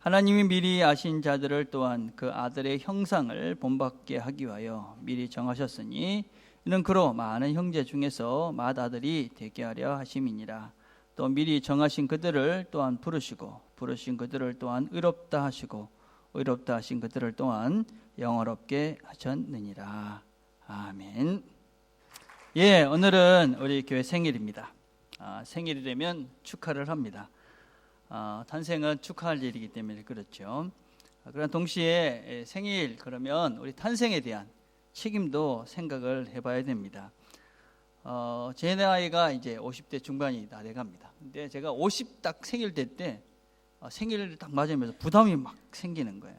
하나님이 미리 아신 자들을 또한 그 아들의 형상을 본받게 하기 위하여 미리 정하셨으니 이는 그로 많은 형제 중에서 맏아들이 되게 하려 하심이니라. 또 미리 정하신 그들을 또한 부르시고 부르신 그들을 또한 의롭다 하시고 의롭다 하신 그들을 또한 영화롭게 하셨느니라. 아멘. 예, 오늘은 우리 교회 생일입니다. 생일이 되면 축하를 합니다. 탄생은 축하할 일이기 때문에 그렇죠. 그러나 동시에 생일 그러면 우리 탄생에 대한 책임도 생각을 해봐야 됩니다. 제 나이가 이제 50대 중반이 다 돼갑니다. 근데 제가 50 딱 생일 될 때 생일을 딱 맞으면서 부담이 막 생기는 거예요.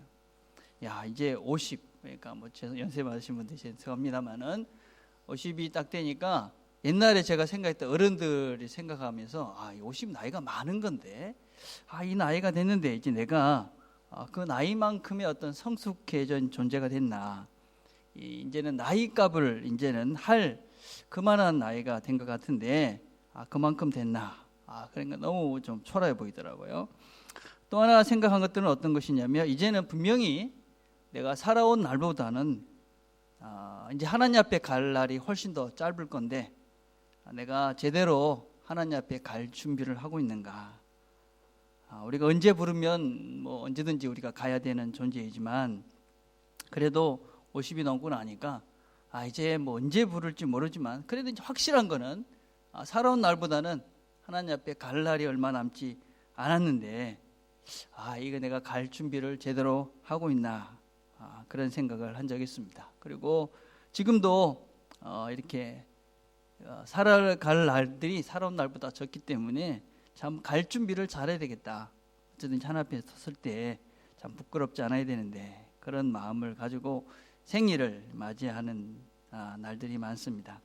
야, 이제 50, 그러니까 뭐 연세 많으신 분들 죄송합니다만은 50이 딱 되니까 옛날에 제가 생각했던 어른들이 생각하면서 50 나이가 많은 건데 이 나이가 됐는데 이제 내가 그 나이만큼의 어떤 성숙해진 존재가 됐나, 이제는 나이값을 이제는 할 그만한 나이가 된 것 같은데 그만큼 됐나, 그러니까 너무 좀 초라해 보이더라고요. 또 하나 생각한 것들은 어떤 것이냐면 이제는 분명히 내가 살아온 날보다는 이제 하나님 앞에 갈 날이 훨씬 더 짧을 건데 내가 제대로 하나님 앞에 갈 준비를 하고 있는가. 우리가 언제 부르면 뭐 언제든지 우리가 가야 되는 존재이지만 그래도 50이 넘고 나니까 이제 뭐 언제 부를지 모르지만 그래도 이제 확실한 거는 살아온 날보다는 하나님 앞에 갈 날이 얼마 남지 않았는데 이거 내가 갈 준비를 제대로 하고 있나, 그런 생각을 한 적이 있습니다. 그리고 지금도 이렇게 살아갈 날들이 살아온 날보다 적기 때문에 참 갈 준비를 잘해야 되겠다. 어쨌든 하나님 앞에 섰을 때 참 부끄럽지 않아야 되는데 그런 마음을 가지고 생일을 맞이하는 날들이 많습니다.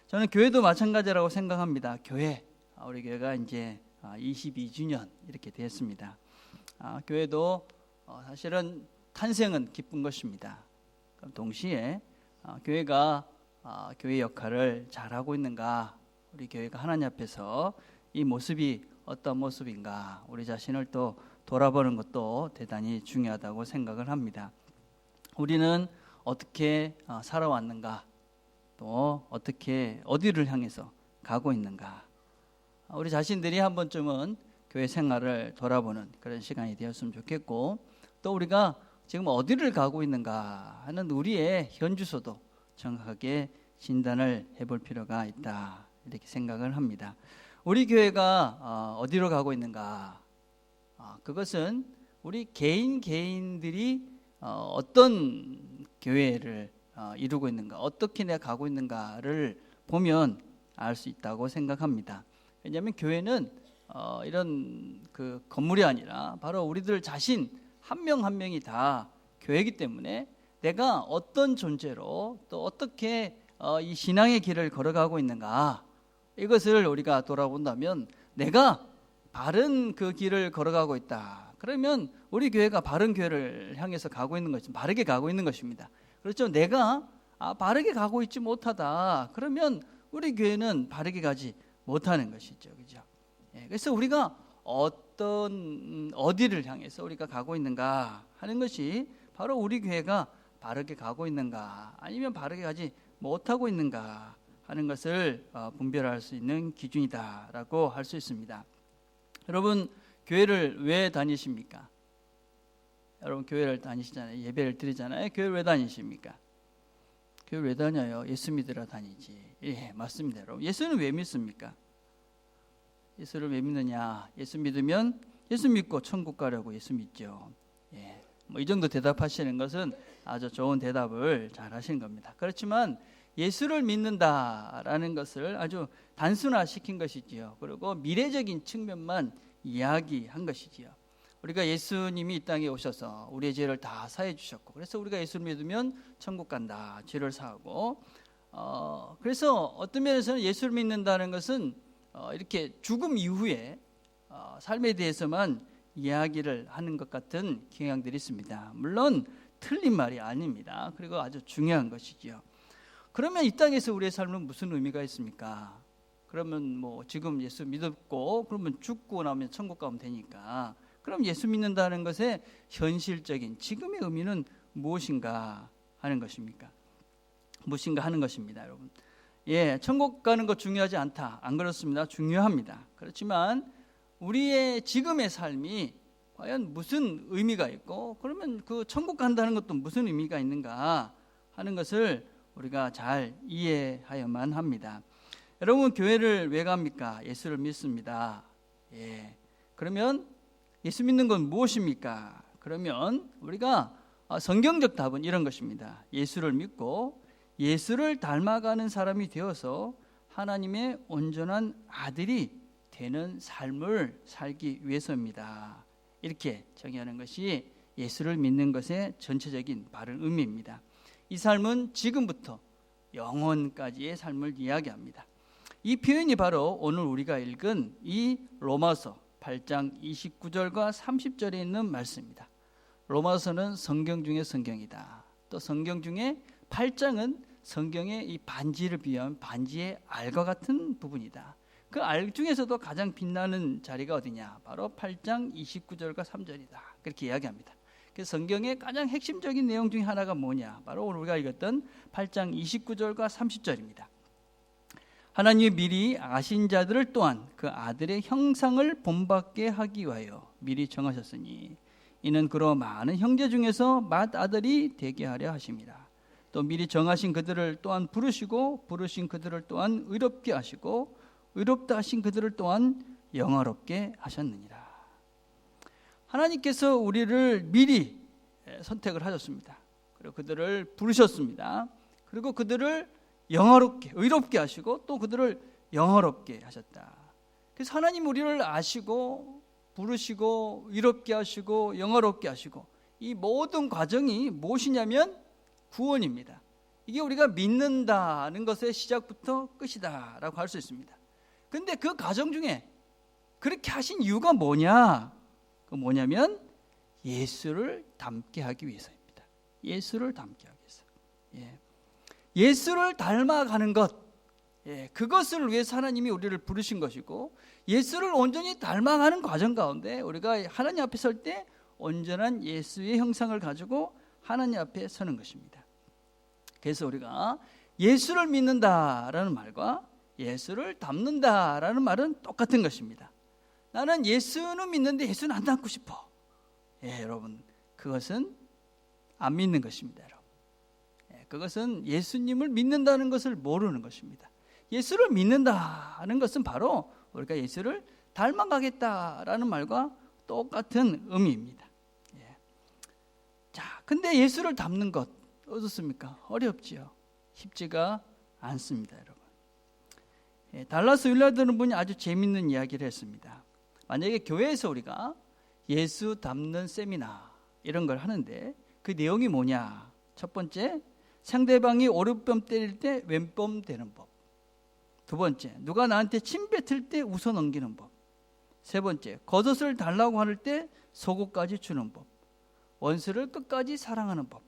저는 교회도 마찬가지라고 생각합니다. 우리 교회가 이제 22주년 이렇게 됐습니다. 교회도 사실은 탄생은 기쁜 것입니다. 동시에 교회가 교회 역할을 잘하고 있는가, 우리 교회가 하나님 앞에서 이 모습이 어떤 모습인가, 우리 자신을 또 돌아보는 것도 대단히 중요하다고 생각을 합니다. 우리는 어떻게 살아왔는가, 또 어디를 향해서 가고 있는가, 우리 자신들이 한 번쯤은 교회 생활을 돌아보는 그런 시간이 되었으면 좋겠고, 또 우리가 지금 어디를 가고 있는가 하는 우리의 현주소도 정확하게 진단을 해볼 필요가 있다, 이렇게 생각을 합니다. 우리 교회가 어디로 가고 있는가, 그것은 우리 개인들이 어떤 교회를 이루고 있는가, 어떻게 내가 가고 있는가를 보면 알 수 있다고 생각합니다. 왜냐하면 교회는 이런 그 건물이 아니라 바로 우리들 자신 한 명 한 명이 다 교회이기 때문에 내가 어떤 존재로 또 어떻게 이 신앙의 길을 걸어가고 있는가, 이것을 우리가 돌아본다면 내가 바른 그 길을 걸어가고 있다, 그러면 우리 교회가 바른 교회를 향해서 가고 있는 것입니다. 바르게 가고 있는 것입니다. 그렇죠. 내가 바르게 가고 있지 못하다, 그러면 우리 교회는 바르게 가지 못하는 것이죠. 그죠? 그래서 우리가 어디를 향해서 우리가 가고 있는가 하는 것이 바로 우리 교회가 바르게 가고 있는가 아니면 바르게 가지 못하고 있는가 하는 것을 분별할 수 있는 기준이다라고 할 수 있습니다. 여러분, 교회를 왜 다니십니까? 여러분, 교회를 다니시잖아요. 예배를 드리잖아요. 교회를 왜 다니십니까? 교회를 왜 다녀요? 예수 믿으러 다니지. 예, 맞습니다. 여러분, 예수는 왜 믿습니까? 예수를 왜 믿느냐? 예수 믿으면 예수 믿고 천국 가려고 예수 믿죠. 예, 뭐 이 정도 대답하시는 것은 아주 좋은 대답을 잘 하신 겁니다. 그렇지만 예수를 믿는다라는 것을 아주 단순화시킨 것이지요. 그리고 미래적인 측면만 이야기한 것이지요. 우리가 예수님이 이 땅에 오셔서 우리의 죄를 다 사해 주셨고, 그래서 우리가 예수를 믿으면 천국 간다, 죄를 사하고, 그래서 어떤 면에서는 예수를 믿는다는 것은 이렇게 죽음 이후에 삶에 대해서만 이야기를 하는 것 같은 경향들이 있습니다. 물론 틀린 말이 아닙니다. 그리고 아주 중요한 것이지요. 그러면 이 땅에서 우리의 삶은 무슨 의미가 있습니까? 그러면 뭐 지금 예수 믿었고 그러면 죽고 나면 천국 가면 되니까, 그럼 예수 믿는다는 것의 현실적인 지금의 의미는 무엇인가 하는 것입니까? 무엇인가 하는 것입니다, 여러분. 예, 천국 가는 것 중요하지 않다, 안 그렇습니다. 중요합니다. 그렇지만 우리의 지금의 삶이 과연 무슨 의미가 있고, 그러면 그 천국 간다는 것도 무슨 의미가 있는가 하는 것을 우리가 잘 이해하여만 합니다. 여러분, 교회를 왜 갑니까? 예수를 믿습니다. 예. 그러면 예수 믿는 건 무엇입니까? 그러면 우리가 성경적 답은 이런 것입니다. 예수를 믿고 예수를 닮아가는 사람이 되어서 하나님의 온전한 아들이 되는 삶을 살기 위해서입니다. 이렇게 정의하는 것이 예수를 믿는 것의 전체적인 바른 의미입니다. 이 삶은 지금부터 영원까지의 삶을 이야기합니다. 이 표현이 바로 오늘 우리가 읽은 이 로마서 8장 29절과 30절에 있는 말씀입니다. 로마서는 성경 중에 성경이다. 또 성경 중에 8장은 성경의 이 반지를 비유한 반지의 알과 같은 부분이다. 그 알 중에서도 가장 빛나는 자리가 어디냐? 바로 8장 29절과 3절이다. 그렇게 이야기합니다. 그래서 성경의 가장 핵심적인 내용 중에 하나가 뭐냐? 바로 오늘 우리가 읽었던 8장 29절과 30절입니다. 하나님이 미리 아신 자들을 또한 그 아들의 형상을 본받게 하기 위하여 미리 정하셨으니 이는 그로 많은 형제 중에서 맏아들이 되게 하려 하심이라. 또 미리 정하신 그들을 또한 부르시고 부르신 그들을 또한 의롭게 하시고 의롭다 하신 그들을 또한 영화롭게 하셨느니라. 하나님께서 우리를 미리 선택을 하셨습니다. 그리고 그들을 부르셨습니다. 그리고 그들을 영화롭게, 의롭게 하시고 또 그들을 영화롭게 하셨다. 그래서 하나님 우리를 아시고 부르시고 의롭게 하시고 영화롭게 하시고, 이 모든 과정이 무엇이냐면 구원입니다. 이게 우리가 믿는다는 것의 시작부터 끝이다라고 할 수 있습니다. 그런데 그 과정 중에 그렇게 하신 이유가 뭐냐? 그 뭐냐면 예수를 닮게 하기 위해서입니다. 예수를 닮게 하기 위해서. 예. 예수를 닮아가는 것, 그것을 위해서 하나님이 우리를 부르신 것이고, 예수를 온전히 닮아가는 과정 가운데 우리가 하나님 앞에 설 때 온전한 예수의 형상을 가지고 하나님 앞에 서는 것입니다. 그래서 우리가 예수를 믿는다라는 말과 예수를 닮는다라는 말은 똑같은 것입니다. 나는 예수는 믿는데 예수는 안 닮고 싶어. 여러분, 그것은 안 믿는 것입니다. 여러분. 그것은 예수님을 믿는다는 것을 모르는 것입니다. 예수를 믿는다는 것은 바로 우리가 예수를 닮아가겠다라는 말과 똑같은 의미입니다. 자, 근데 예수를 닮는 것 어떻습니까? 어렵지요. 쉽지가 않습니다, 여러분. 달라스 윌라드는 분이 아주 재밌는 이야기를 했습니다. 만약에 교회에서 우리가 예수 닮는 세미나 이런 걸 하는데 그 내용이 뭐냐? 첫 번째, 상대방이 오른뺨 때릴 때 왼뺨 대는 법. 두 번째, 누가 나한테 침 뱉을 때 웃어 넘기는 법. 세 번째, 겉옷을 달라고 할 때 속옷까지 주는 법. 원수를 끝까지 사랑하는 법.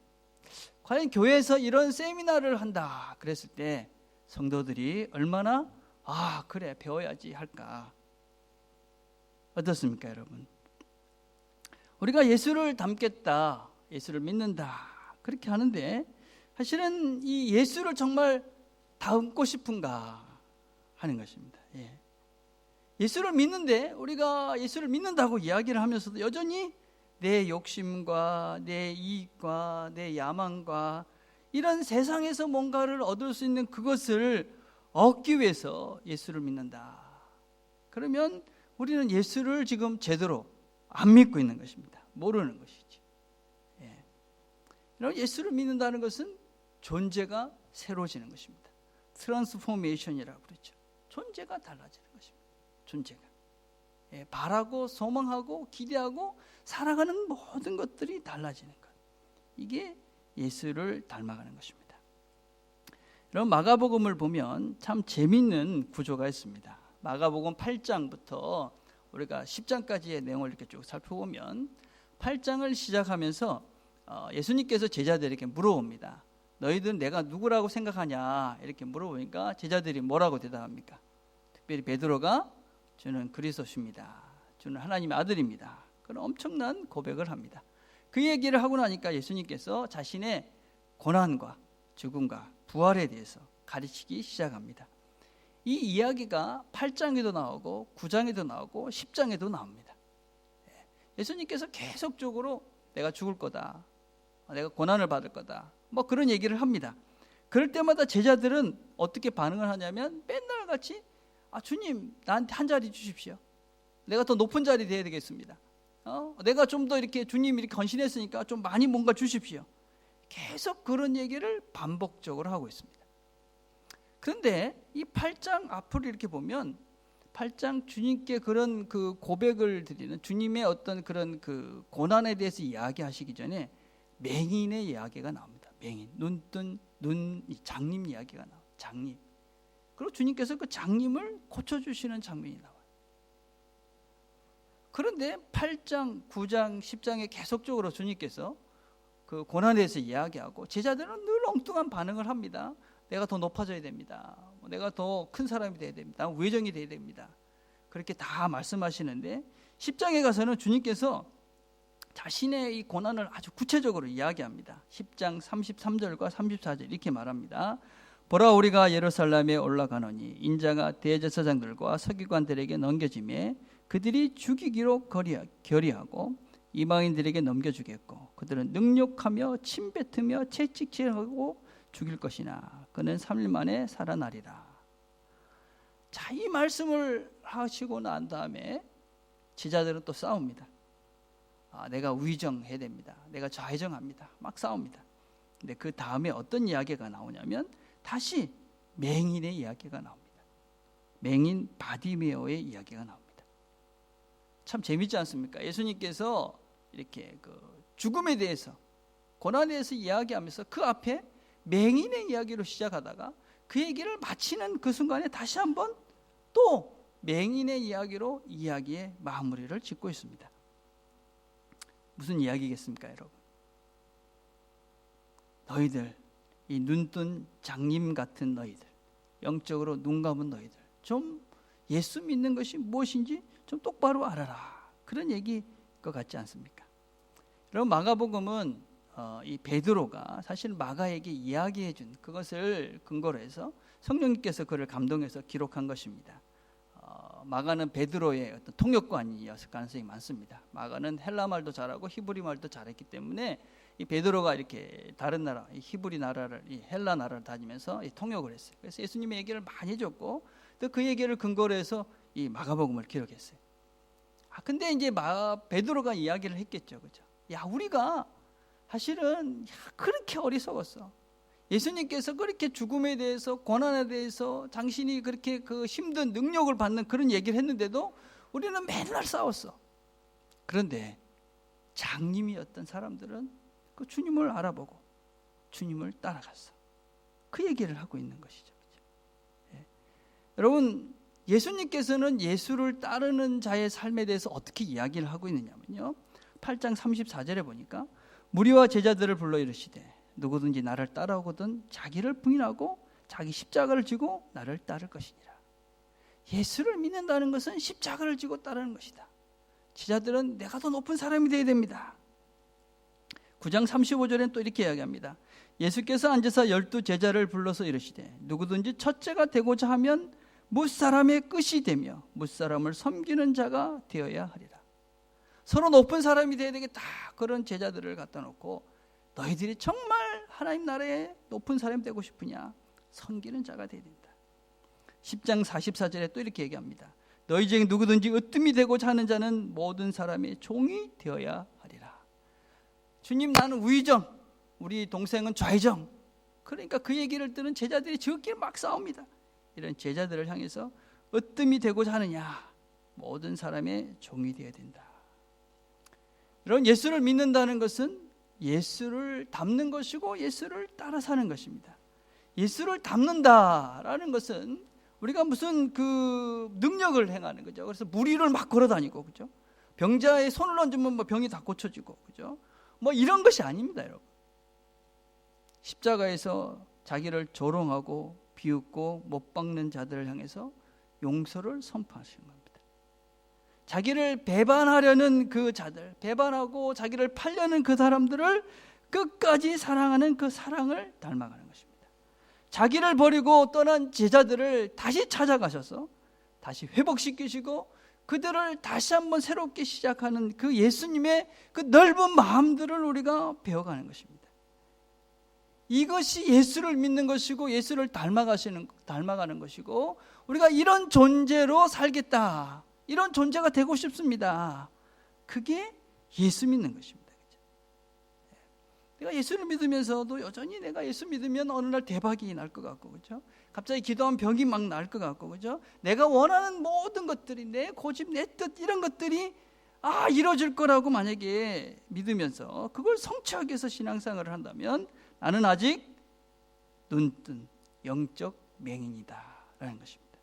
과연 교회에서 이런 세미나를 한다 그랬을 때 성도들이 얼마나 그래 배워야지 할까? 어떻습니까, 여러분? 우리가 예수를 닮겠다, 예수를 믿는다 그렇게 하는데 사실은 이 예수를 정말 닮고 싶은가 하는 것입니다. 예수를 믿는데 우리가 예수를 믿는다고 이야기를 하면서도 여전히 내 욕심과 내 이익과 내 야망과 이런 세상에서 뭔가를 얻을 수 있는 그것을 얻기 위해서 예수를 믿는다. 그러면 우리는 예수를 지금 제대로 안 믿고 있는 것입니다. 모르는 것이지. 예수를 믿는다는 것은 존재가 새로워지는 것입니다. 트랜스포메이션이라고 그러죠. 존재가 달라지는 것입니다. 존재가. 바라고 소망하고 기대하고 살아가는 모든 것들이 달라지는 것. 이게 예수를 닮아가는 것입니다. 여러분, 마가복음을 보면 참 재미있는 구조가 있습니다. 마가복음 8장부터 우리가 10장까지의 내용을 이렇게 쭉 살펴보면 8장을 시작하면서 예수님께서 제자들에게 물어봅니다. 너희들은 내가 누구라고 생각하냐 이렇게 물어보니까 제자들이 뭐라고 대답합니까? 특별히 베드로가 주는 그리스도십니다. 주는 하나님의 아들입니다. 그런 엄청난 고백을 합니다. 그 얘기를 하고 나니까 예수님께서 자신의 고난과 죽음과 부활에 대해서 가르치기 시작합니다. 이 이야기가 8장에도 나오고 9장에도 나오고 10장에도 나옵니다. 예수님께서 계속적으로 내가 죽을 거다, 내가 고난을 받을 거다, 뭐 그런 얘기를 합니다. 그럴 때마다 제자들은 어떻게 반응을 하냐면 맨날 같이 주님 나한테 한 자리 주십시오. 내가 더 높은 자리 돼야 되겠습니다. 내가 좀 더 이렇게 주님 이렇게 헌신했으니까 좀 많이 뭔가 주십시오. 계속 그런 얘기를 반복적으로 하고 있습니다. 그런데 이 8장 앞을 이렇게 보면 8장 주님께 그런 그 고백을 드리는 주님의 어떤 그런 그 고난에 대해서 이야기하시기 전에 맹인의 이야기가 나옵니다. 맹인, 눈뜬 장님 이야기가 나와요. 장님. 그리고 주님께서 그 장님을 고쳐주시는 장면이 나와요. 그런데 8장, 9장, 10장에 계속적으로 주님께서 그 고난에 대해서 이야기하고 제자들은 늘 엉뚱한 반응을 합니다. 내가 더 높아져야 됩니다. 내가 더 큰 사람이 돼야 됩니다. 외정이 돼야 됩니다. 그렇게 다 말씀하시는데 10장에 가서는 주님께서 자신의 이 고난을 아주 구체적으로 이야기합니다. 10장 33절과 34절 이렇게 말합니다. 보라 우리가 예루살렘에 올라가노니 인자가 대제사장들과 서기관들에게 넘겨지매 그들이 죽이기로 결의하고 이방인들에게 넘겨주겠고 그들은 능욕하며 침뱉으며 채찍질하고 죽일 것이나 그는 3일 만에 살아나리라. 자, 이 말씀을 하시고 난 다음에 제자들은 또 싸웁니다. 내가 위정해야 됩니다. 내가 좌회정합니다. 막 싸웁니다. 근데 그 다음에 어떤 이야기가 나오냐면 다시 맹인의 이야기가 나옵니다. 맹인 바디메오의 이야기가 나옵니다. 참 재밌지 않습니까? 예수님께서 이렇게 그 죽음에 대해서 고난에 대해서 이야기하면서 그 앞에 맹인의 이야기로 시작하다가 그 얘기를 마치는 그 순간에 다시 한번 또 맹인의 이야기로 이야기의 마무리를 짓고 있습니다. 무슨 이야기겠습니까, 여러분? 너희들, 이 눈뜬 장님 같은 너희들, 영적으로 눈 감은 너희들, 좀 예수 믿는 것이 무엇인지 좀 똑바로 알아라. 그런 얘기일 것 같지 않습니까? 여러분, 마가복음은 이 베드로가 사실 마가에게 이야기해 준 그것을 근거로 해서 성령님께서 그를 감동해서 기록한 것입니다. 마가는 베드로의 어떤 통역관이었을 가능성이 많습니다. 마가는 헬라 말도 잘하고 히브리 말도 잘했기 때문에 이 베드로가 이렇게 다른 나라, 이 히브리 나라를, 이 헬라 나라를 다니면서 이 통역을 했어요. 그래서 예수님의 얘기를 많이 해줬고 또 그 얘기를 근거로 해서 이 마가복음을 기록했어요. 근데 이제 베드로가 이야기를 했겠죠, 그죠? 야, 우리가 사실은 그렇게 어리석었어. 예수님께서 그렇게 죽음에 대해서 고난에 대해서 당신이 그렇게 그 힘든 능력을 받는 그런 얘기를 했는데도 우리는 맨날 싸웠어. 그런데 장님이었던 사람들은 그 주님을 알아보고 주님을 따라갔어. 그 얘기를 하고 있는 것이죠. 예. 여러분, 예수님께서는 예수를 따르는 자의 삶에 대해서 어떻게 이야기를 하고 있느냐면요, 8장 34절에 보니까 무리와 제자들을 불러 이르시되 누구든지 나를 따라오거든 자기를 부인하고 자기 십자가를 지고 나를 따를 것이니라. 예수를 믿는다는 것은 십자가를 지고 따르는 것이다. 제자들은 내가 더 높은 사람이 되어야 됩니다. 9장 35절엔 또 이렇게 이야기합니다. 예수께서 앉아서 12 제자를 불러서 이르시되 누구든지 첫째가 되고자 하면 무사람의 끝이 되며 무사람을 섬기는 자가 되어야 하리라. 서로 높은 사람이 되어야 되겠다. 그런 제자들을 갖다 놓고 너희들이 정말 하나님 나라의 높은 사람이 되고 싶으냐? 섬기는 자가 되어야 된다. 10장 44절에 또 이렇게 얘기합니다. 너희 중에 누구든지 으뜸이 되고자 하는 자는 모든 사람의 종이 되어야 하리라. 주님, 나는 위정, 우리 동생은 좌회정. 그러니까 그 얘기를 들은 제자들이 저끼리 막 싸웁니다. 이런 제자들을 향해서 으뜸이 되고자 하느냐? 모든 사람의 종이 되어야 된다. 여러분, 예수를 믿는다는 것은 예수를 닮는 것이고 예수를 따라 사는 것입니다. 예수를 닮는다라는 것은 우리가 무슨 그 능력을 행하는 거죠. 그래서 무리를 막 걸어 다니고, 그죠? 병자의 손을 얹으면 뭐 병이 다 고쳐지고, 그죠? 뭐 이런 것이 아닙니다, 여러분. 십자가에서 자기를 조롱하고 비웃고 못 박는 자들을 향해서 용서를 선포하시는 겁니다. 자기를 배반하려는 그 자들, 배반하고 자기를 팔려는 그 사람들을 끝까지 사랑하는 그 사랑을 닮아가는 것입니다. 자기를 버리고 떠난 제자들을 다시 찾아가셔서 다시 회복시키시고 그들을 다시 한번 새롭게 시작하는 그 예수님의 그 넓은 마음들을 우리가 배워가는 것입니다. 이것이 예수를 믿는 것이고 예수를 닮아가는 것이고, 우리가 이런 존재로 살겠다, 이런 존재가 되고 싶습니다. 그게 예수 믿는 것입니다. 내가 예수를 믿으면서도 여전히 내가 예수 믿으면 어느 날 대박이 날 것 같고, 그렇죠? 갑자기 기도하면 병이 막 날 것 같고, 그렇죠? 내가 원하는 모든 것들이, 내 고집, 내 뜻, 이런 것들이 이루어질 거라고 만약에 믿으면서 그걸 성취하기 위해서 신앙생활을 한다면 나는 아직 눈뜬 영적 맹인이다 라는 것입니다.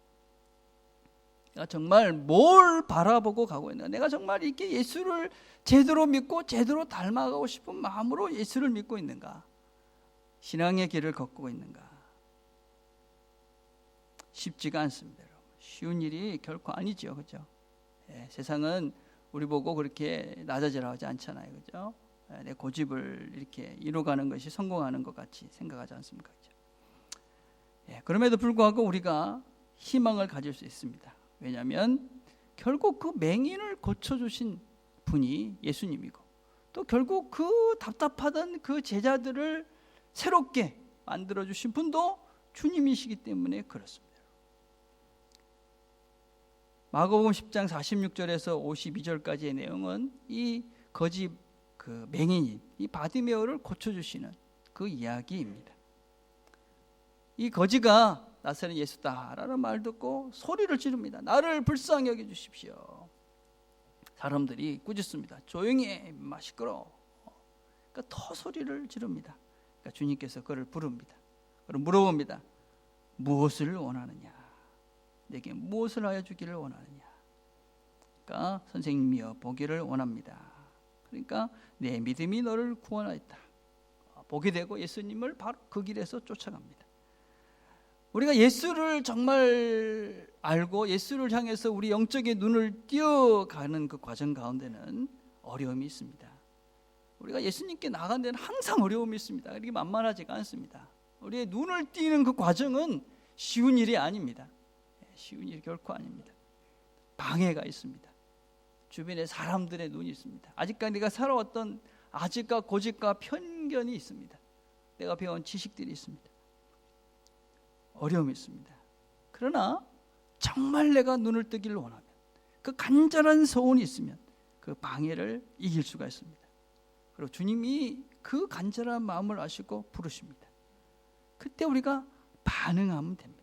내가 정말 뭘 바라보고 가고 있는가? 내가 정말 이렇게 예수를 제대로 믿고 제대로 닮아가고 싶은 마음으로 예수를 믿고 있는가? 신앙의 길을 걷고 있는가? 쉽지가 않습니다. 쉬운 일이 결코 아니죠, 그렇죠? 세상은 우리 보고 그렇게 낮아지라고 하지 않잖아요, 그렇죠? 내 고집을 이렇게 이뤄가는 것이 성공하는 것 같이 생각하지 않습니까? 그렇죠? 그럼에도 불구하고 우리가 희망을 가질 수 있습니다. 왜냐하면 결국 그 맹인을 고쳐주신 분이 예수님이고, 또 결국 그 답답하던 그 제자들을 새롭게 만들어주신 분도 주님이시기 때문에 그렇습니다. 마가복음 10장 46절에서 52절까지의 내용은 이 거지 그 맹인인 이 바디메오를 고쳐주시는 그 이야기입니다. 이 거지가 나사렛 예수다라는 말 듣고 소리를 지릅니다. 나를 불쌍히 여겨 주십시오. 사람들이 꾸짖습니다. 조용히 해, 시끄러워. 그러니까 더 소리를 지릅니다. 그러니까 주님께서 그를 부릅니다. 그럼 물어봅니다. 무엇을 원하느냐? 내게 무엇을 하여 주기를 원하느냐? 그러니까 선생님이여 보기를 원합니다. 그러니까 내 믿음이 너를 구원하였다. 보게 되고 예수님을 바로 그 길에서 쫓아갑니다. 우리가 예수를 정말 알고 예수를 향해서 우리 영적인 눈을 띄어가는 그 과정 가운데는 어려움이 있습니다. 우리가 예수님께 나간 데는 항상 어려움이 있습니다. 이게 만만하지가 않습니다. 우리의 눈을 띄는 그 과정은 쉬운 일이 아닙니다. 쉬운 일이 결코 아닙니다. 방해가 있습니다. 주변에 사람들의 눈이 있습니다. 아직까지 내가 살아왔던 아직과 고집과 편견이 있습니다. 내가 배운 지식들이 있습니다. 어려움이 있습니다. 그러나 정말 내가 눈을 뜨기를 원하면, 그 간절한 소원이 있으면 그 방해를 이길 수가 있습니다. 그리고 주님이 그 간절한 마음을 아시고 부르십니다. 그때 우리가 반응하면 됩니다.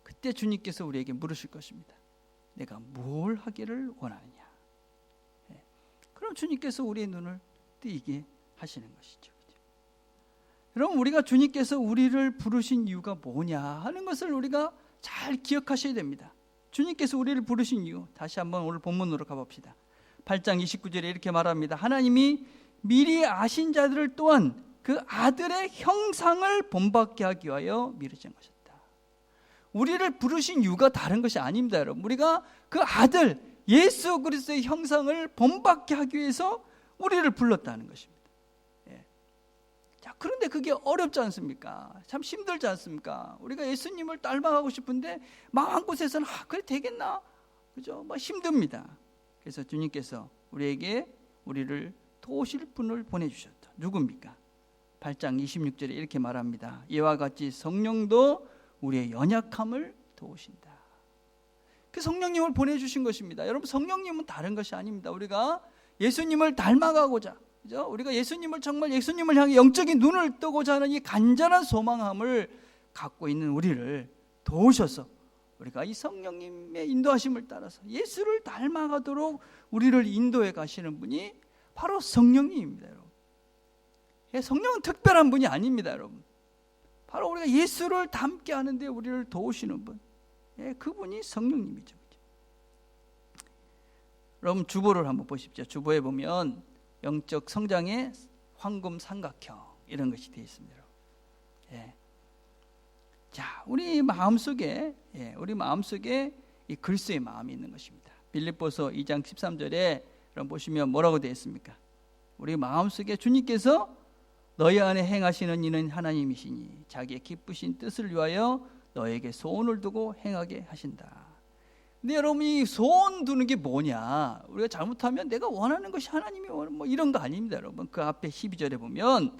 그때 주님께서 우리에게 물으실 것입니다. 내가 뭘 하기를 원하느냐? 그럼 주님께서 우리의 눈을 뜨이게 하시는 것이죠. 여러분, 우리가 주님께서 우리를 부르신 이유가 뭐냐 하는 것을 우리가 잘 기억하셔야 됩니다. 주님께서 우리를 부르신 이유, 다시 한번 오늘 본문으로 가봅시다. 8장 29절에 이렇게 말합니다. 하나님이 미리 아신 자들을 또한 그 아들의 형상을 본받게 하기 위하여 미리 정하셨다. 우리를 부르신 이유가 다른 것이 아닙니다, 여러분. 우리가 그 아들 예수 그리스도의 형상을 본받게 하기 위해서 우리를 불렀다는 것입니다. 자, 그런데 그게 어렵지 않습니까? 참 힘들지 않습니까? 우리가 예수님을 닮아가고 싶은데 마음 한 곳에서는 그래 되겠나? 그죠? 힘듭니다. 그래서 주님께서 우리에게 우리를 도우실 분을 보내주셨다. 누굽니까? 8장 26절에 이렇게 말합니다. 이와 같이 성령도 우리의 연약함을 도우신다. 그 성령님을 보내주신 것입니다. 여러분, 성령님은 다른 것이 아닙니다. 우리가 예수님을 닮아가고자, 그죠? 우리가 예수님을 정말 예수님을 향해 영적인 눈을 뜨고자 하는 이 간절한 소망함을 갖고 있는 우리를 도우셔서 우리가 이 성령님의 인도하심을 따라서 예수를 닮아가도록 우리를 인도해 가시는 분이 바로 성령님입니다, 여러분. 성령은 특별한 분이 아닙니다, 여러분. 바로 우리가 예수를 닮게 하는데 우리를 도우시는 분, 그분이 성령님이죠. 여러분 주보를 한번 보십시오. 주보에 보면 영적 성장의 황금 삼각형 이런 것이 되어 있습니다. 예. 자, 우리 마음속에 이 그리스도의 마음이 있는 것입니다. 빌립보서 2장 13절에 여러분 보시면 뭐라고 되어 있습니까? 우리 마음속에 주님께서 너희 안에 행하시는 이는 하나님이시니 자기의 기쁘신 뜻을 위하여 너에게 소원을 두고 행하게 하신다. 근데 여러분 이 소원 두는 게 뭐냐? 우리가 잘못하면 내가 원하는 것이 하나님이 원하는 뭐 이런 거 아닙니다. 여러분 그 앞에 12절에 보면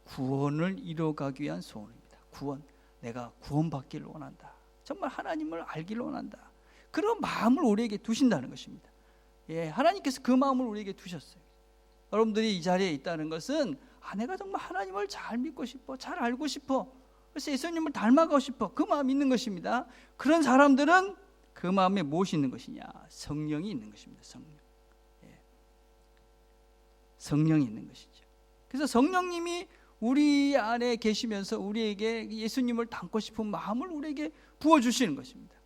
구원을 이루어가기 위한 소원입니다. 구원, 내가 구원받기를 원한다. 정말 하나님을 알기를 원한다. 그런 마음을 우리에게 두신다는 것입니다. 예, 하나님께서 그 마음을 우리에게 두셨어요. 여러분들이 이 자리에 있다는 것은 내가 정말 하나님을 잘 믿고 싶어, 잘 알고 싶어, 그래서 예수님을 닮아가고 싶어, 그 마음이 있는 것입니다. 그런 사람들은 그 마음에 무엇이 있는 것이냐? 성령이 있는 것입니다. 성령. 예. 성령이 있는 것이죠. 그래서 성령님이 우리 안에 계시면서 우리에게 예수님을 닮고 싶은 마음을 우리에게 부어주시는 것입니다.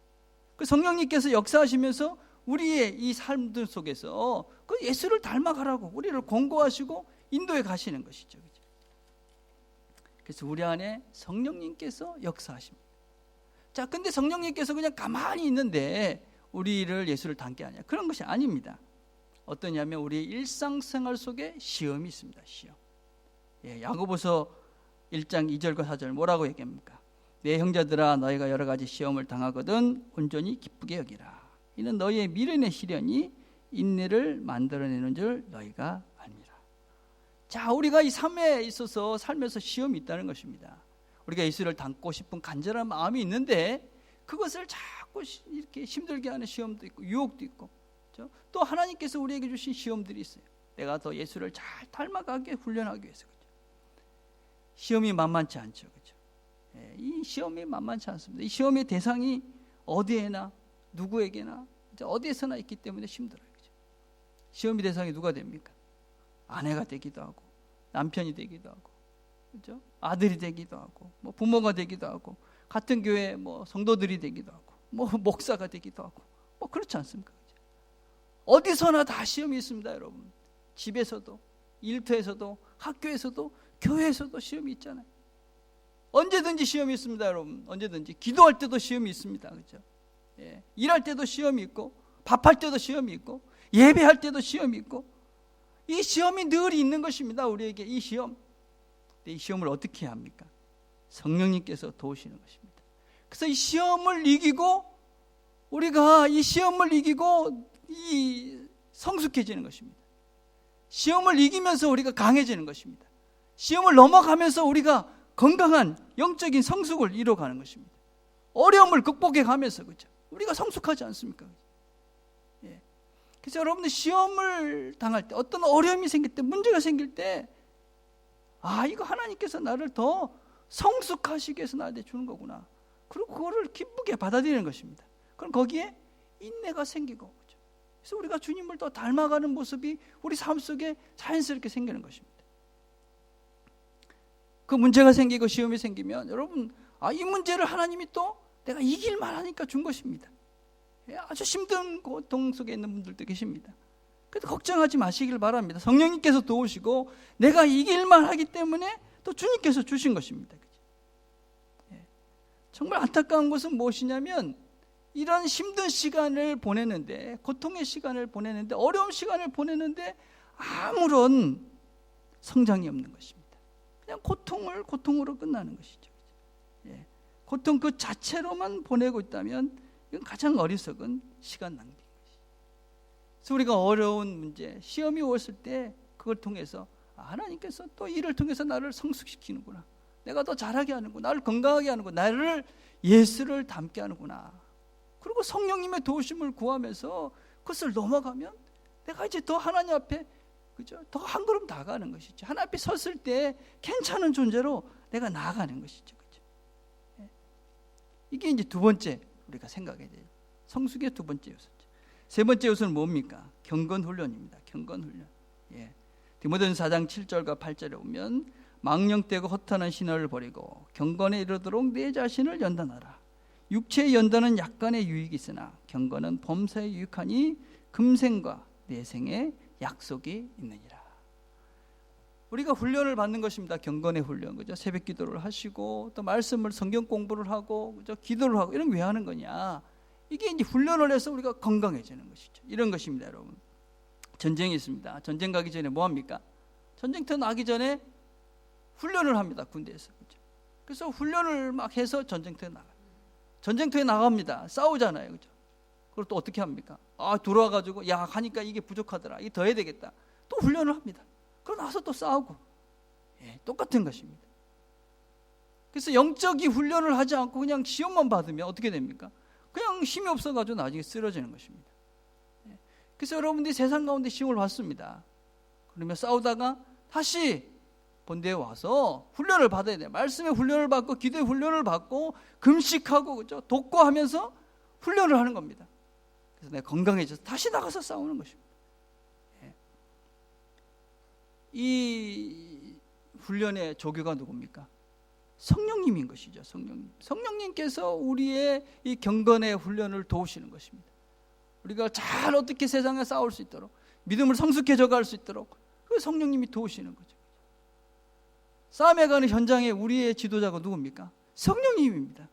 그 성령님께서 역사하시면서 우리의 이 삶들 속에서 그 예수를 닮아가라고 우리를 권고하시고 인도해 가시는 것이죠. 그래서 우리 안에 성령님께서 역사하십니다. 자, 근데 성령님께서 그냥 가만히 있는데 우리를 예수를 닮게 하냐? 그런 것이 아닙니다. 어떠냐면 우리 일상생활 속에 시험이 있습니다. 시험. 예, 야고보서 1장 2절과 4절 뭐라고 얘기합니까? 내 형제들아 너희가 여러 가지 시험을 당하거든 온전히 기쁘게 여기라. 이는 너희의 미련의 시련이 인내를 만들어내는 줄 너희가 압니다. 자, 우리가 이 삶에 있어서 살면서 시험이 있다는 것입니다. 우리가 예수를 닮고 싶은 간절한 마음이 있는데 그것을 자꾸 이렇게 힘들게 하는 시험도 있고 유혹도 있고, 그렇죠? 또 하나님께서 우리에게 주신 시험들이 있어요. 내가 더 예수를 잘 닮아가게 훈련하기 위해서. 그렇죠? 시험이 만만치 않죠. 그렇죠? 예, 이 시험이 만만치 않습니다. 이 시험의 대상이 어디에나 누구에게나 어디에서나 있기 때문에 힘들어요. 그렇죠? 시험의 대상이 누가 됩니까? 아내가 되기도 하고 남편이 되기도 하고, 그렇죠? 아들이 되기도 하고 뭐 부모가 되기도 하고 같은 교회 뭐 성도들이 되기도 하고 뭐 목사가 되기도 하고 뭐 그렇지 않습니까? 그렇죠? 어디서나 다 시험이 있습니다. 여러분 집에서도 일터에서도 학교에서도 교회에서도 시험이 있잖아요. 언제든지 시험이 있습니다. 여러분 언제든지 기도할 때도 시험이 있습니다. 그렇죠? 예, 일할 때도 시험이 있고 밥할 때도 시험이 있고 예배할 때도 시험이 있고 이 시험이 늘 있는 것입니다. 우리에게 이 시험. 이 시험을 어떻게 해야 합니까? 성령님께서 도우시는 것입니다. 그래서 이 시험을 이기고 우리가 이 시험을 이기고 이 성숙해지는 것입니다. 시험을 이기면서 우리가 강해지는 것입니다. 시험을 넘어가면서 우리가 건강한 영적인 성숙을 이뤄가는 것입니다. 어려움을 극복해 가면서, 그렇죠? 우리가 성숙하지 않습니까? 예. 그래서 여러분들 시험을 당할 때, 어떤 어려움이 생길 때, 문제가 생길 때, 이거 하나님께서 나를 더 성숙하시기 위해서 나한테 주는 거구나. 그리고 그거를 기쁘게 받아들이는 것입니다. 그럼 거기에 인내가 생기고, 그렇죠? 그래서 우리가 주님을 더 닮아가는 모습이 우리 삶 속에 자연스럽게 생기는 것입니다. 그 문제가 생기고 시험이 생기면 여러분, 이 문제를 하나님이 또 내가 이길만 하니까 준 것입니다. 아주 힘든 고통 속에 있는 분들도 계십니다. 그래도 걱정하지 마시길 바랍니다. 성령님께서 도우시고 내가 이길만 하기 때문에 또 주님께서 주신 것입니다. 정말 안타까운 것은 무엇이냐면 이런 힘든 시간을 보내는데, 고통의 시간을 보내는데, 어려운 시간을 보내는데 아무런 성장이 없는 것입니다. 그냥 고통으로 끝나는 것이죠. 고통 그 자체로만 보내고 있다면 이건 가장 어리석은 시간 낭비인 것이죠. 그래서 우리가 어려운 문제, 시험이 왔을 때 그걸 통해서 하나님께서 또 이를 통해서 나를 성숙시키는구나, 내가 더 잘하게 하는구나, 나를 건강하게 하는구나, 나를 예수를 닮게 하는구나. 그리고 성령님의 도우심을 구하면서 그것을 넘어가면 내가 이제 더 하나님 앞에, 그죠? 더 한 걸음 나아가는 것이죠. 하나님 앞에 섰을 때 괜찮은 존재로 내가 나아가는 것이죠. 그죠? 이게 이제 두 번째 우리가 생각해야 돼요. 성숙의 두 번째 요소죠. 세 번째 요소는 뭡니까? 경건 훈련입니다. 경건 훈련. 디모데전서 4장 7절과 8절에 보면 망령되고 허탄한 신화를 버리고 경건에 이르도록 내 자신을 연단하라. 육체의 연단은 약간의 유익이 있으나 경건은 범사에 유익하니 금생과 내 생에 약속이 있느니라. 우리가 훈련을 받는 것입니다. 경건의 훈련, 그죠? 새벽 기도를 하시고 또 말씀을 성경 공부를 하고, 그죠? 기도를 하고, 이런 거 왜 하는 거냐? 이게 이제 훈련을 해서 우리가 건강해지는 것이죠. 이런 것입니다, 여러분. 전쟁이 있습니다. 전쟁 가기 전에 뭐 합니까? 전쟁터 나기 전에 훈련을 합니다, 군대에서. 그죠? 그래서 훈련을 막 해서 전쟁터에 나가요. 전쟁터에 나갑니다. 싸우잖아요, 그죠? 그걸 또 어떻게 합니까? 돌아와가지고 야, 하니까 이게 부족하더라, 이게 더 해야 되겠다. 또 훈련을 합니다. 그러고 나서 또 싸우고. 똑같은 것입니다. 그래서 영적인 훈련을 하지 않고 그냥 시험만 받으면 어떻게 됩니까? 그냥 힘이 없어가지고 나중에 쓰러지는 것입니다. 그래서 여러분들이 세상 가운데 시험을 받습니다. 그러면 싸우다가 다시 본대에 와서 훈련을 받아야 돼요. 말씀의 훈련을 받고 기도의 훈련을 받고 금식하고, 그죠? 독거하면서 훈련을 하는 겁니다. 그래서 내가 건강해져서 다시 나가서 싸우는 것입니다. 이 훈련의 조교가 누굽니까? 성령님인 것이죠. 성령님께서 우리의 이 경건의 훈련을 도우시는 것입니다. 우리가 잘 어떻게 세상에 싸울 수 있도록, 믿음을 성숙해져 갈 수 있도록 그 성령님이 도우시는 거죠. 싸움에 가는 현장에 우리의 지도자가 누굽니까? 성령님입니다.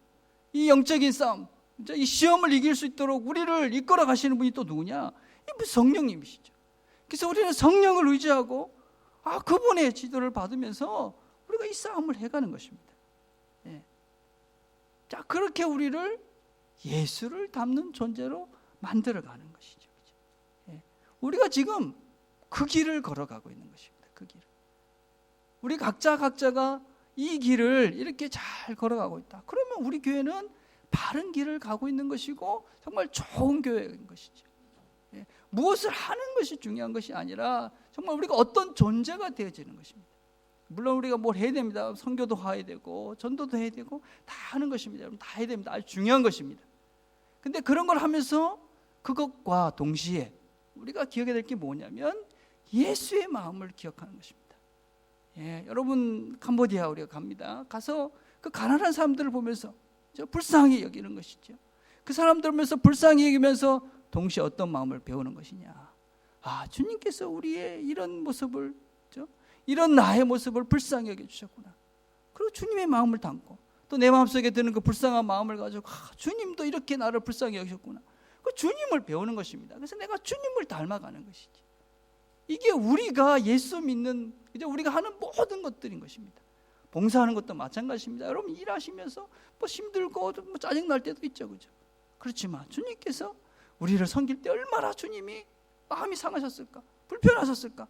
이 영적인 싸움, 이 시험을 이길 수 있도록 우리를 이끌어 가시는 분이 또 누구냐? 이 성령님이시죠. 그래서 우리는 성령을 의지하고 그분의 지도를 받으면서 우리가 이 싸움을 해가는 것입니다. 자, 그렇게 우리를 예수를 닮는 존재로 만들어가는 것이죠. 우리가 지금 그 길을 걸어가고 있는 것입니다. 그 길을. 우리 각자가 이 길을 이렇게 잘 걸어가고 있다. 그러면 우리 교회는 바른 길을 가고 있는 것이고 정말 좋은 교회인 것이죠. 무엇을 하는 것이 중요한 것이 아니라 정말 우리가 어떤 존재가 되어지는 것입니다. 물론 우리가 뭘 해야 됩니다. 선교도 해야 되고 전도도 해야 되고 다 하는 것입니다. 여러분, 다 해야 됩니다. 아주 중요한 것입니다. 근데 그런 걸 하면서 그것과 동시에 우리가 기억해야 될 게 뭐냐면 예수의 마음을 기억하는 것입니다. 여러분, 캄보디아 우리가 갑니다. 가서 그 가난한 사람들을 보면서 불쌍히 여기는 것이죠. 그 사람들 보면서 불쌍히 여기면서 동시에 어떤 마음을 배우는 것이냐? 주님께서 우리의 이런 모습을, 이런 나의 모습을 불쌍히 여겨주셨구나. 그리고 주님의 마음을 담고 또 내 마음속에 드는 그 불쌍한 마음을 가지고 주님도 이렇게 나를 불쌍히 여기셨구나. 그 주님을 배우는 것입니다. 그래서 내가 주님을 닮아가는 것이지. 이게 우리가 예수 믿는, 이제 우리가 하는 모든 것들인 것입니다. 봉사하는 것도 마찬가지입니다. 여러분, 일하시면서 뭐 힘들고 뭐 짜증날 때도 있죠, 그죠? 그렇지만 주님께서 우리를 섬길 때 얼마나 주님이 마음이 상하셨을까, 불편하셨을까.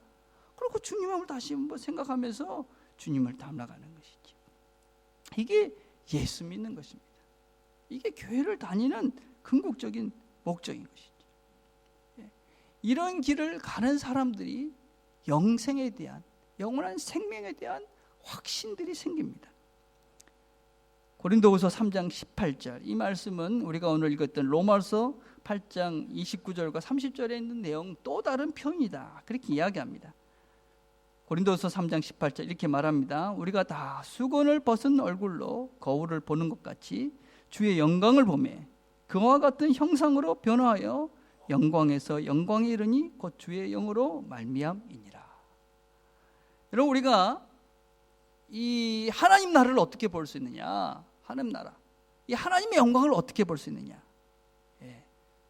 그리고 주님 마음을 다시 한번 생각하면서 주님을 닮아가는 것이죠. 이게 예수 믿는 것입니다. 이게 교회를 다니는 궁극적인 목적인 것이죠. 이런 길을 가는 사람들이 영생에 대한, 영원한 생명에 대한 확신들이 생깁니다. 고린도후서 3장 18절, 이 말씀은 우리가 오늘 읽었던 로마서 8장 29절과 30절에 있는 내용 또 다른 표현이다, 그렇게 이야기합니다. 고린도서 3장 18절 이렇게 말합니다. 우리가 다 수건을 벗은 얼굴로 거울을 보는 것 같이 주의 영광을 보매 그와 같은 형상으로 변화하여 영광에서 영광에 이르니 곧 주의 영으로 말미암이니라. 여러분, 우리가 이 하나님 나라를 어떻게 볼 수 있느냐? 하나님 나라, 이 하나님의 영광을 어떻게 볼 수 있느냐?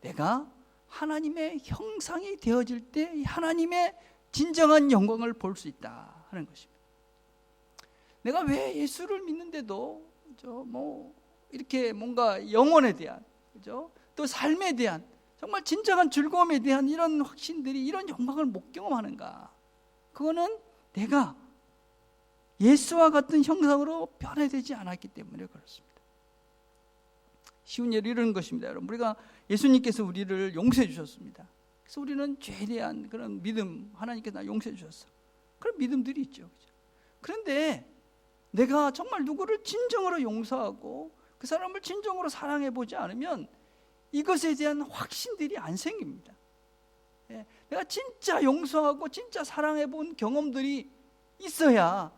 내가 하나님의 형상이 되어질 때 이 하나님의 진정한 영광을 볼 수 있다 하는 것입니다. 내가 왜 예수를 믿는데도 뭐 이렇게 뭔가 영혼에 대한, 그죠? 또 삶에 대한 정말 진정한 즐거움에 대한 이런 확신들이, 이런 영광을 못 경험하는가? 그거는 내가 예수와 같은 형상으로 변화되지 않았기 때문에 그렇습니다. 쉬운 예를 이런 것입니다. 여러분, 우리가 예수님께서 우리를 용서해 주셨습니다. 그래서 우리는 죄에 대한 그런 믿음, 하나님께서 나 용서해 주셨어, 그런 믿음들이 있죠. 그렇죠? 그런데 내가 정말 누구를 진정으로 용서하고 그 사람을 진정으로 사랑해 보지 않으면 이것에 대한 확신들이 안 생깁니다. 내가 진짜 용서하고 진짜 사랑해 본 경험들이 있어야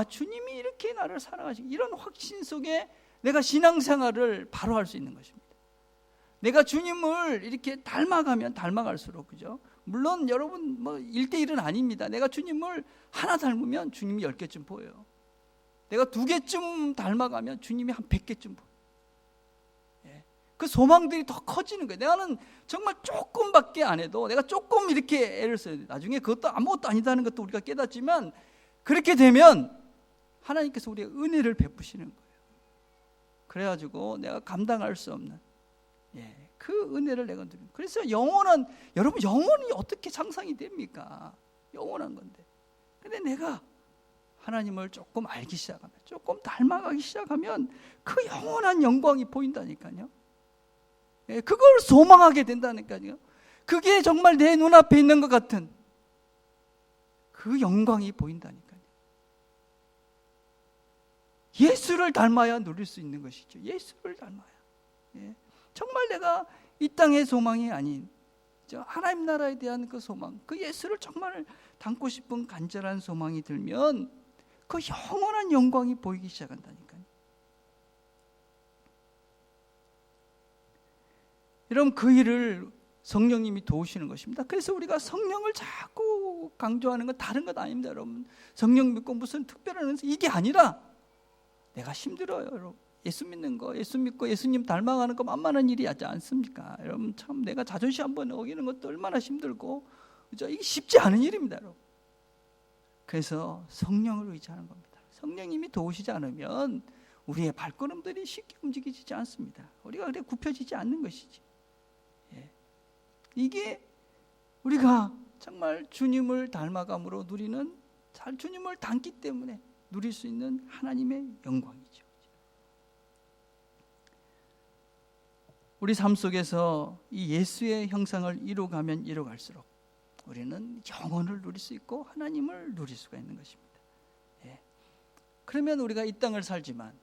주님이 이렇게 나를 사랑하시고, 이런 확신 속에 내가 신앙생활을 바로 할 수 있는 것입니다. 내가 주님을 이렇게 닮아가면 닮아갈수록, 그죠? 물론 여러분 1대1은 아닙니다. 내가 주님을 하나 닮으면 주님이 10개쯤 보여요. 내가 2개쯤 닮아가면 주님이 한 100개쯤 보여요. 그 소망들이 더 커지는 거예요. 내가는 정말 조금밖에 안 해도, 내가 조금 이렇게 애를 써야 돼. 나중에 그것도 아무것도 아니다는 것도 우리가 깨닫지만, 그렇게 되면 하나님께서 우리의 은혜를 베푸시는 거예요. 그래가지고 내가 감당할 수 없는 그 은혜를 내가 누리는. 그래서 영원한, 여러분 영원이 어떻게 상상이 됩니까? 영원한 건데. 근데 내가 하나님을 조금 알기 시작하면, 조금 닮아가기 시작하면 그 영원한 영광이 보인다니까요. 그걸 소망하게 된다니까요. 그게 정말 내 눈앞에 있는 것 같은 그 영광이 보인다니까요. 예수를 닮아야 누릴 수 있는 것이죠. 예수를 닮아야. 정말 내가 이 땅의 소망이 아닌 하나님 나라에 대한 그 소망, 그 예수를 정말 담고 싶은 간절한 소망이 들면 그 영원한 영광이 보이기 시작한다니까요. 여러분, 그 일을 성령님이 도우시는 것입니다. 그래서 우리가 성령을 자꾸 강조하는 건 다른 것 아닙니다. 여러분, 성령 믿고 무슨 특별한 은사, 이게 아니라 내가 힘들어요. 여러분, 예수 믿는 거, 예수 믿고 예수님 닮아가는 거 만만한 일이 하지 않습니까? 여러분, 참 내가 자존심 한번 어기는 것도 얼마나 힘들고, 그죠? 이게 쉽지 않은 일입니다, 여러분. 그래서 성령을 의지하는 겁니다. 성령님이 도우시지 않으면 우리의 발걸음들이 쉽게 움직이지 않습니다. 우리가 그래 굽혀지지 않는 것이지. 이게 우리가 정말 주님을 닮아감으로 누리는, 주님을 닮기 때문에 누릴 수 있는 하나님의 영광이죠. 우리 삶 속에서 이 예수의 형상을 이루어가면 이루어갈수록 우리는 영원을 누릴 수 있고 하나님을 누릴 수가 있는 것입니다. 그러면 우리가 이 땅을 살지만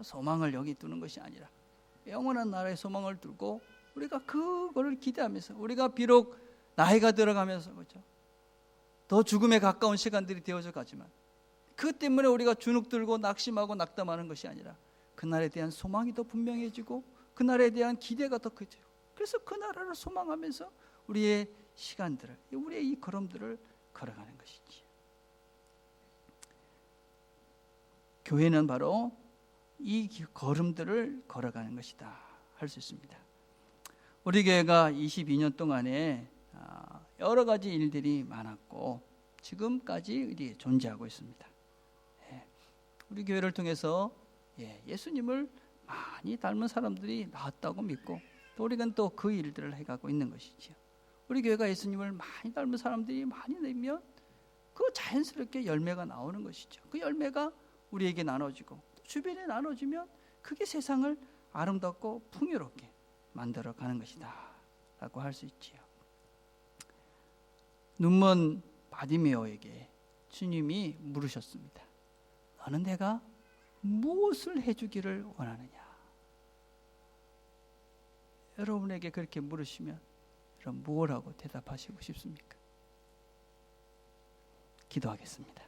소망을 여기 두는 것이 아니라 영원한 나라의 소망을 두고 우리가 그거를 기대하면서, 우리가 비록 나이가 들어가면서 그렇죠, 더 죽음에 가까운 시간들이 되어져 가지만 그 때문에 우리가 주눅들고 낙심하고 낙담하는 것이 아니라 그날에 대한 소망이 더 분명해지고 그날에 대한 기대가 더 커지고, 그래서 그 나라를 소망하면서 우리의 시간들을, 우리의 이 걸음들을 걸어가는 것이지. 교회는 바로 이 걸음들을 걸어가는 것이다 할 수 있습니다. 우리 교회가 22년 동안에 여러 가지 일들이 많았고 지금까지 존재하고 있습니다. 우리 교회를 통해서 예수님을 많이 닮은 사람들이 나왔다고 믿고, 또 우리는 또 그 일들을 해가고 있는 것이죠. 우리 교회가 예수님을 많이 닮은 사람들이 많이 되면 그 자연스럽게 열매가 나오는 것이죠. 그 열매가 우리에게 나눠지고 주변에 나눠지면 그게 세상을 아름답고 풍요롭게 만들어가는 것이다 라고 할 수 있지요. 눈먼 바디메오에게 주님이 물으셨습니다. 너는 내가 무엇을 해주기를 원하느냐? 여러분에게 그렇게 물으시면 여러분 무엇라고 대답하시고 싶습니까? 기도하겠습니다.